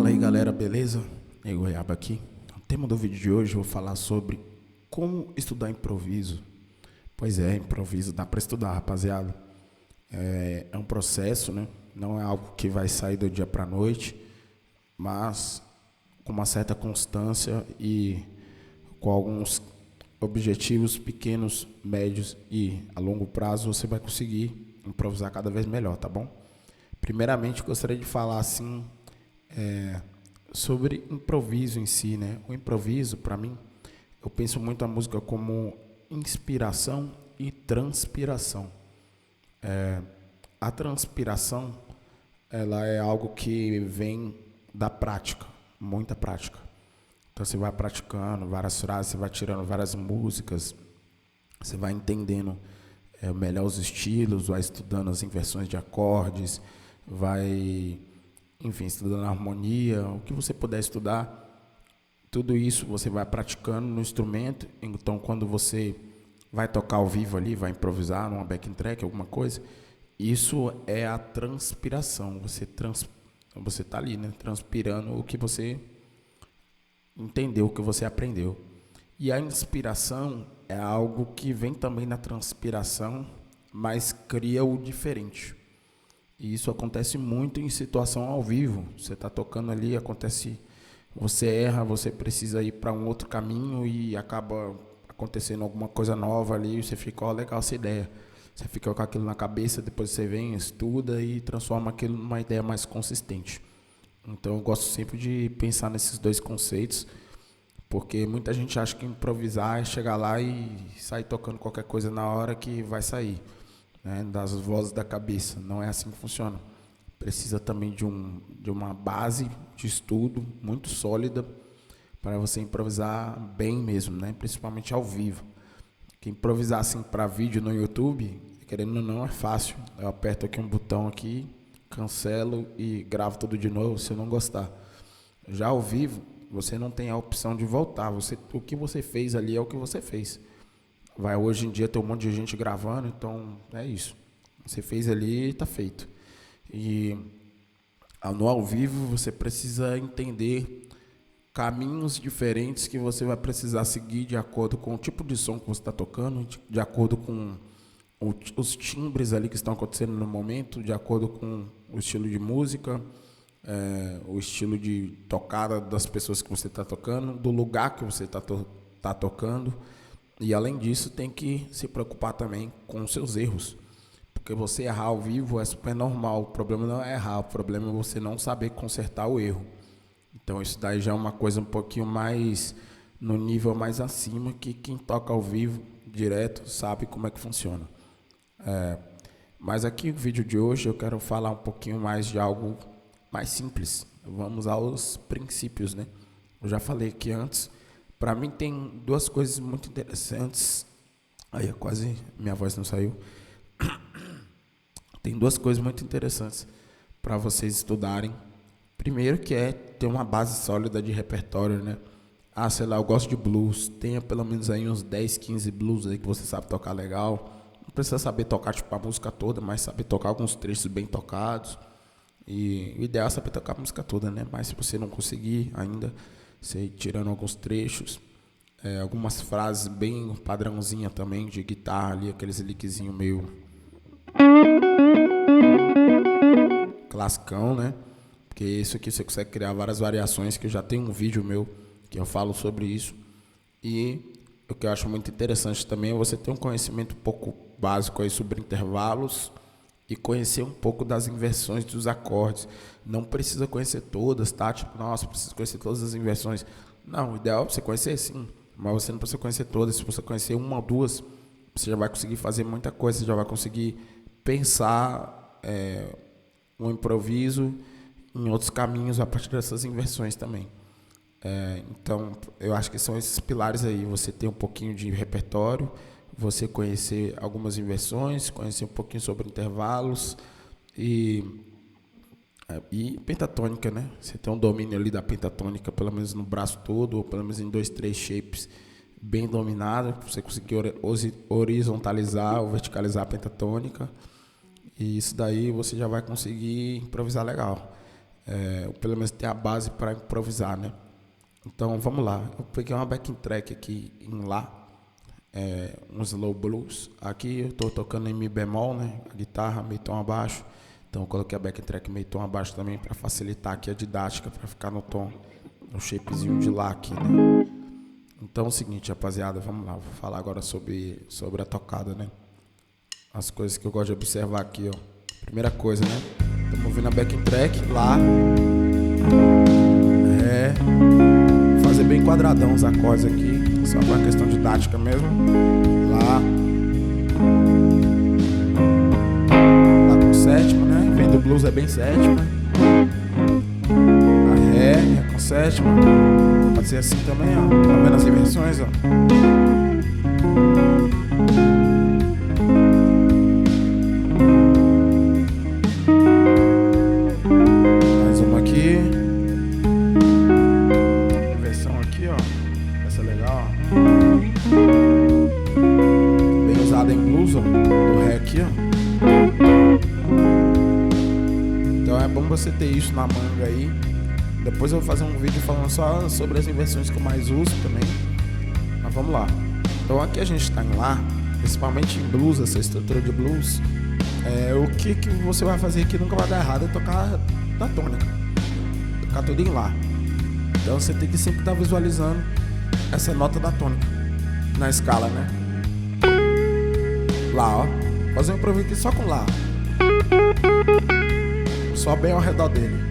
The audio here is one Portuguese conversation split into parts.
Fala aí galera, beleza? É Goiaba aqui. O tema do vídeo de hoje eu vou falar sobre como estudar improviso. Pois é, improviso dá para estudar, rapaziada. É um processo, né? Não é algo que vai sair do dia para noite, mas com uma certa constância e com alguns objetivos pequenos, médios e a longo prazo você vai conseguir improvisar cada vez melhor, tá bom? Primeiramente, gostaria de falar assim sobre improviso em si, né? O improviso, para mim, eu penso muito a música como inspiração e transpiração. A transpiração, ela é algo que vem da prática, muita prática. Então você vai praticando várias frases, você vai tirando várias músicas, você vai entendendo melhor os estilos, vai estudando as inversões de acordes, vai, enfim, estudando a harmonia, o que você puder estudar, tudo isso você vai praticando no instrumento. Então quando você vai tocar ao vivo ali, vai improvisar numa backing track, alguma coisa, isso é a transpiração. Você tá ali, né, transpirando o que você entendeu, o que você aprendeu. E a inspiração é algo que vem também na transpiração, mas cria o diferente. E isso acontece muito em situação ao vivo. Você está tocando ali, você erra, você precisa ir para um outro caminho e acaba acontecendo alguma coisa nova ali, e você fica, ó, legal essa ideia. Você fica com aquilo na cabeça, depois você vem, estuda e transforma aquilo numa ideia mais consistente. Então eu gosto sempre de pensar nesses dois conceitos, porque muita gente acha que improvisar é chegar lá e sair tocando qualquer coisa na hora que vai sair, né, das vozes da cabeça. Não é assim que funciona. Precisa também de uma base de estudo muito sólida para você improvisar bem mesmo, né, principalmente ao vivo. Que improvisar assim para vídeo no YouTube, querendo ou não, é fácil. Eu aperto aqui um botão aqui, cancelo e gravo tudo de novo se eu não gostar. Já ao vivo, você não tem a opção de voltar. O que você fez ali é o que você fez. Hoje em dia tem um monte de gente gravando, então é isso. Você fez ali e está feito. E no ao vivo você precisa entender caminhos diferentes que você vai precisar seguir de acordo com o tipo de som que você está tocando, de acordo com os timbres ali que estão acontecendo no momento, de acordo com o estilo de música, o estilo de tocada das pessoas que você está tocando, do lugar que você está tocando. E além disso, tem que se preocupar também com os seus erros. Porque você errar ao vivo é super normal. O problema não é errar, o problema é você não saber consertar o erro. Então isso daí já é uma coisa um pouquinho mais, no nível mais acima, que quem toca ao vivo direto sabe como é que funciona. Mas aqui no vídeo de hoje eu quero falar um pouquinho mais de algo mais simples. Vamos aos princípios, né? Eu já falei aqui antes. Para mim tem duas coisas muito interessantes. Aí quase minha voz não saiu. Tem duas coisas muito interessantes para vocês estudarem. Primeiro que é ter uma base sólida de repertório, né? Sei lá, eu gosto de blues. Tenha pelo menos aí uns 10, 15 blues aí que você sabe tocar legal. Não precisa saber tocar tipo a música toda, mas saber tocar alguns trechos bem tocados. E o ideal é saber tocar a música toda, né? Mas se você não conseguir ainda, você ir tirando alguns trechos, algumas frases bem padrãozinha também de guitarra ali, aqueles lickzinho meio classicão, né? Porque isso aqui você consegue criar várias variações, que eu já tenho um vídeo meu que eu falo sobre isso. E o que eu acho muito interessante também é você ter um conhecimento um pouco básico aí sobre intervalos e conhecer um pouco das inversões dos acordes. Não precisa conhecer todas, tá? Tipo, nossa, preciso conhecer todas as inversões. Não, o ideal é você conhecer sim, mas você não precisa conhecer todas. Se você conhecer uma ou duas, você já vai conseguir fazer muita coisa, você já vai conseguir pensar um improviso em outros caminhos a partir dessas inversões também. Então, eu acho que são esses pilares aí. Você ter um pouquinho de repertório, você conhecer algumas inversões, conhecer um pouquinho sobre intervalos e pentatônica, né? Você tem um domínio ali da pentatônica, pelo menos no braço todo, ou pelo menos em 2, 3 shapes bem dominado, você conseguir horizontalizar ou verticalizar a pentatônica. E isso daí você já vai conseguir improvisar legal. pelo menos ter a base para improvisar, né? Então vamos lá, eu peguei uma backing track aqui em Lá, um slow blues. Aqui eu estou tocando em Mi bemol, né? A guitarra meio tom abaixo, então eu coloquei a backing track meio tom abaixo também para facilitar aqui a didática, para ficar no tom, no shapezinho de Lá aqui, né? Então é o seguinte, rapaziada, vamos lá, vou falar agora sobre a tocada, né? As coisas que eu gosto de observar aqui, ó. Primeira coisa, né? Estamos ouvindo a backing track, Lá, Ré, fazer bem quadradão os acordes aqui, só para questão didática mesmo. Lá com sétima, né? Vem do blues, é bem sétima. A Ré com sétima. Pode ser assim também, ó. Tá vendo as inversões, ó? Mais uma aqui. Inversão aqui, ó. Essa é legal, ó. Bem usada em blues, ó. Do Ré aqui, ó. Então é bom você ter isso na manga aí. Depois eu vou fazer um vídeo falando só sobre as inversões que eu mais uso também. Mas vamos lá. Então aqui a gente está em Lá, principalmente em blues, essa estrutura de blues. O que você vai fazer aqui nunca vai dar errado é tocar na tônica. Tocar tudo em Lá. Então você tem que sempre estar visualizando essa nota da tônica na escala, né? Lá, ó. Fazer um improviso aqui só com Lá. Só bem ao redor dele.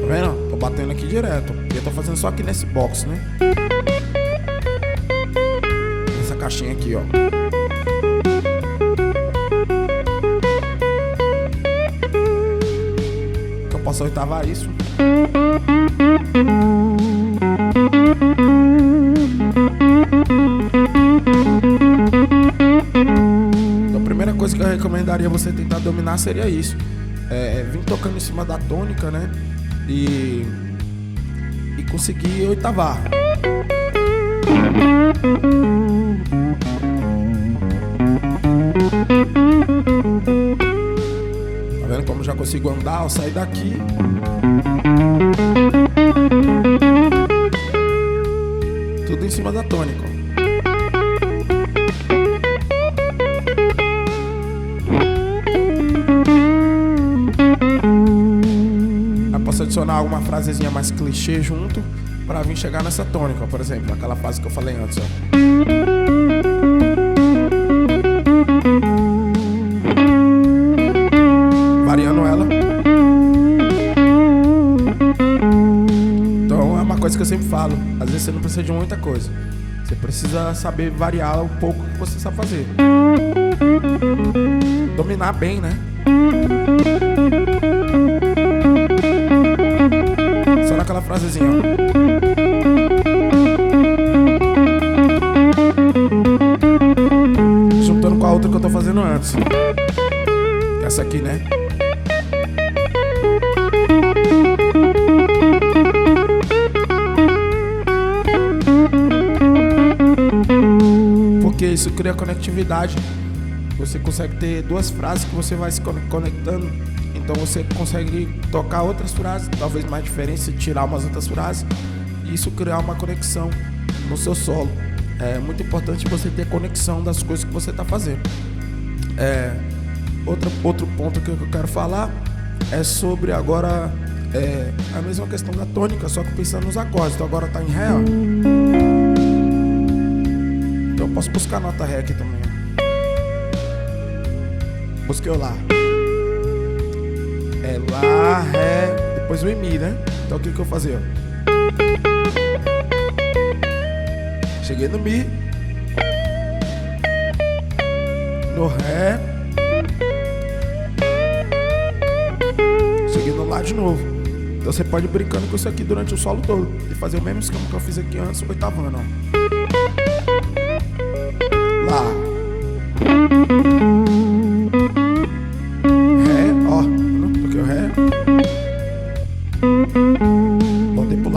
Tá vendo? Tô batendo aqui direto. Eu tô fazendo só aqui nesse box, né? Nessa caixinha aqui, ó. Que eu posso oitavar isso. Então a primeira coisa que eu recomendaria você tentar dominar seria isso. Vir tocando em cima da tônica, né? E conseguir oitavar. Tá vendo como já consigo andar ao sair daqui? Tudo em cima da tônica. Eu posso adicionar alguma frasezinha mais clichê junto para vir chegar nessa tônica, por exemplo, aquela frase que eu falei antes, ó. Variando ela. Então é uma coisa que eu sempre falo. Às vezes você não precisa de muita coisa. Você precisa saber variar um pouco o que você sabe fazer. Dominar bem, né? Só naquela frasezinha, ó. Juntando com a outra que eu tô fazendo antes. Essa aqui, né? Porque isso cria conectividade. Você consegue ter duas frases que você vai se conectando. Então você consegue tocar outras frases, talvez mais diferentes, tirar umas outras frases. E isso criar uma conexão no seu solo. É muito importante você ter conexão das coisas que você está fazendo. Outro ponto que eu quero falar é sobre agora a mesma questão da tônica, só que pensando nos acordes. Então agora tá em Ré, ó. Então eu posso buscar a nota Ré aqui também. Busquei o Lá. Lá, Ré, depois o Mi, né? Então o que eu vou fazer, ó? Cheguei no Mi, no Ré, cheguei no Lá de novo. Então você pode ir brincando com isso aqui durante o solo todo e fazer o mesmo esquema que eu fiz aqui antes, oitavando, ó. Lá, Ré, ó, toquei o Ré,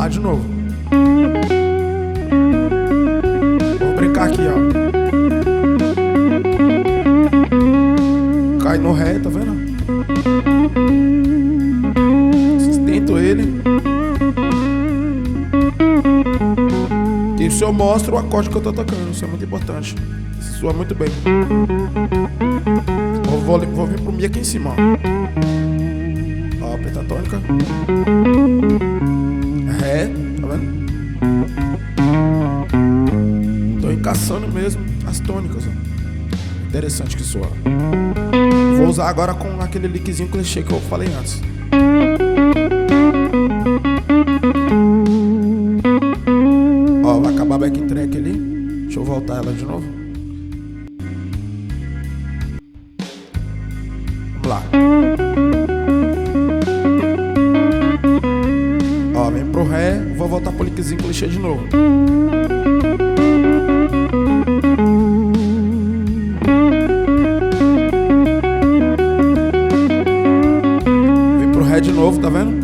Lá de novo. Vou brincar aqui, ó. Cai no Ré, tá vendo? Sustento ele. Isso eu mostro o acorde que eu tô tocando. Isso é muito importante. Isso soa muito bem. Vou vir pro Mi aqui em cima, ó. Ó, pentatônica. Ré, tá vendo? Tô encaixando mesmo as tônicas, ó. Interessante que soa. Vou usar agora com aquele lickzinho clichê que eu falei antes. Ó, vai acabar a backing track ali. Deixa eu voltar ela de novo. Vamos lá. Ó, vem pro Ré. Vou voltar pro lickzinho clichê de novo. Vem pro Ré de novo, tá vendo?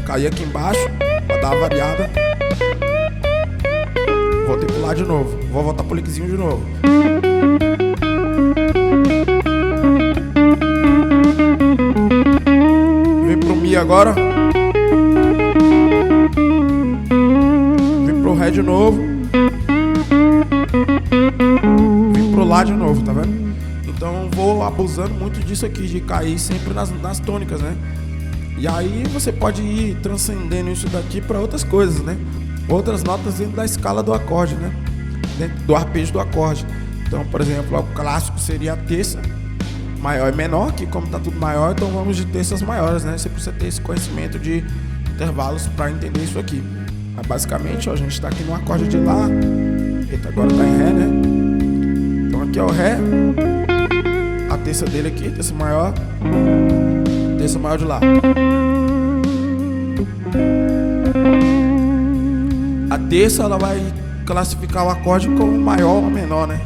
Caí aqui embaixo pra dar uma variada. Voltei pro Lá de novo. Vou voltar pro lickzinho de novo. Vem pro Mi agora. Vem pro Ré de novo. Vem pro Lá de novo, tá vendo? Então vou abusando muito disso aqui, de cair sempre nas tônicas, né? E aí você pode ir transcendendo isso daqui para outras coisas, né? Outras notas dentro da escala do acorde, né? Dentro do arpejo do acorde. Então, por exemplo, o clássico seria a terça maior e menor, que como tá tudo maior, então vamos de terças maiores, né? Você precisa ter esse conhecimento de intervalos para entender isso aqui. Mas basicamente, ó, a gente tá aqui no acorde de Lá. Eita, agora tá em Ré, né? Então aqui é o Ré. A terça dele aqui, terça maior de Lá. A terça ela vai classificar o acorde como maior ou menor, né?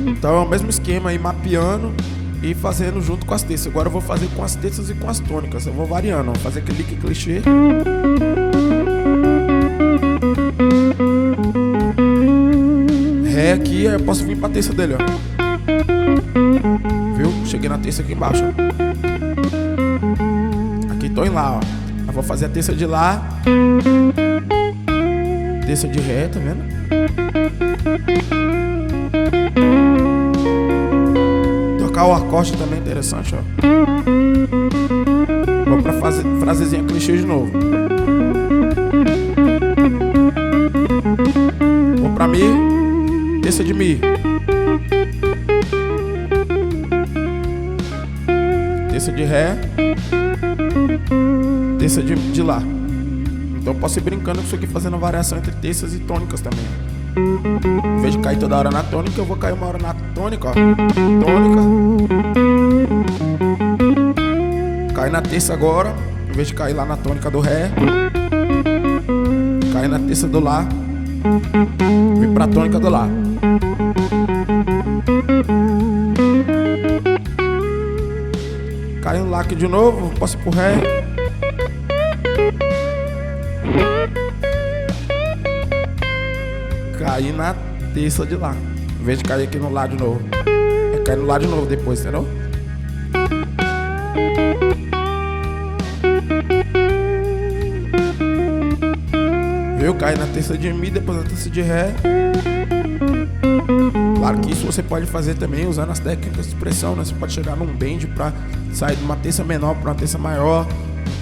Então é o mesmo esquema aí, mapeando e fazendo junto com as terças. Agora eu vou fazer com as terças e com as tônicas. Eu vou variando, vou fazer aquele lick clichê. Ré aqui, eu posso vir pra terça dele, ó. Viu? Cheguei na terça aqui embaixo, ó. Aqui tô em Lá, ó. Eu vou fazer a terça de Lá. Terça de Ré, tá vendo? Tocar o acorde também é interessante, ó. Vou pra frasezinha clichê de novo. Vou pra Mi. Terça de Mi. Terça de Ré. Terça de Lá. Então eu posso ir brincando com isso aqui, fazendo variação entre terças e tônicas também. Em vez de cair toda hora na tônica, eu vou cair uma hora na tônica, ó. Tônica. Cai na terça agora. Em vez de cair lá na tônica do Ré, cai na terça do Lá. Vem pra tônica do Lá. Cai no Lá aqui de novo. Posso ir pro Ré. Cair na terça de Lá. Em vez de cair aqui no Lá de novo, é cair no Lá de novo depois, entendeu? Viu? Cai na terça de Mi, depois na terça de Ré. Claro que isso você pode fazer também usando as técnicas de expressão, né? Você pode chegar num bend para sair de uma terça menor para uma terça maior.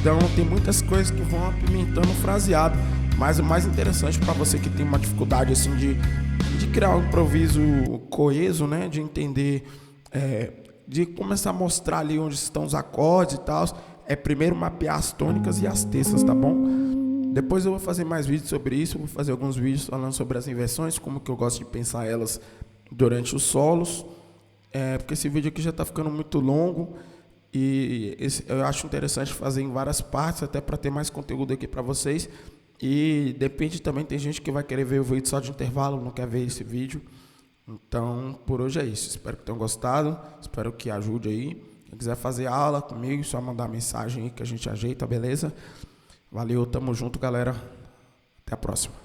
Então tem muitas coisas que vão apimentando o fraseado. Mas o mais interessante para você que tem uma dificuldade assim de criar um improviso coeso, né? De entender, de começar a mostrar ali onde estão os acordes e tal, é primeiro mapear as tônicas e as terças, tá bom? Depois eu vou fazer mais vídeos sobre isso, vou fazer alguns vídeos falando sobre as inversões, como que eu gosto de pensar elas durante os solos, porque esse vídeo aqui já está ficando muito longo e eu acho interessante fazer em várias partes, até para ter mais conteúdo aqui para vocês. E depende também, tem gente que vai querer ver o vídeo só de intervalo, não quer ver esse vídeo. Então, por hoje é isso. Espero que tenham gostado. Espero que ajude aí. Quem quiser fazer aula comigo, só mandar mensagem aí que a gente ajeita, beleza? Valeu, tamo junto, galera. Até a próxima.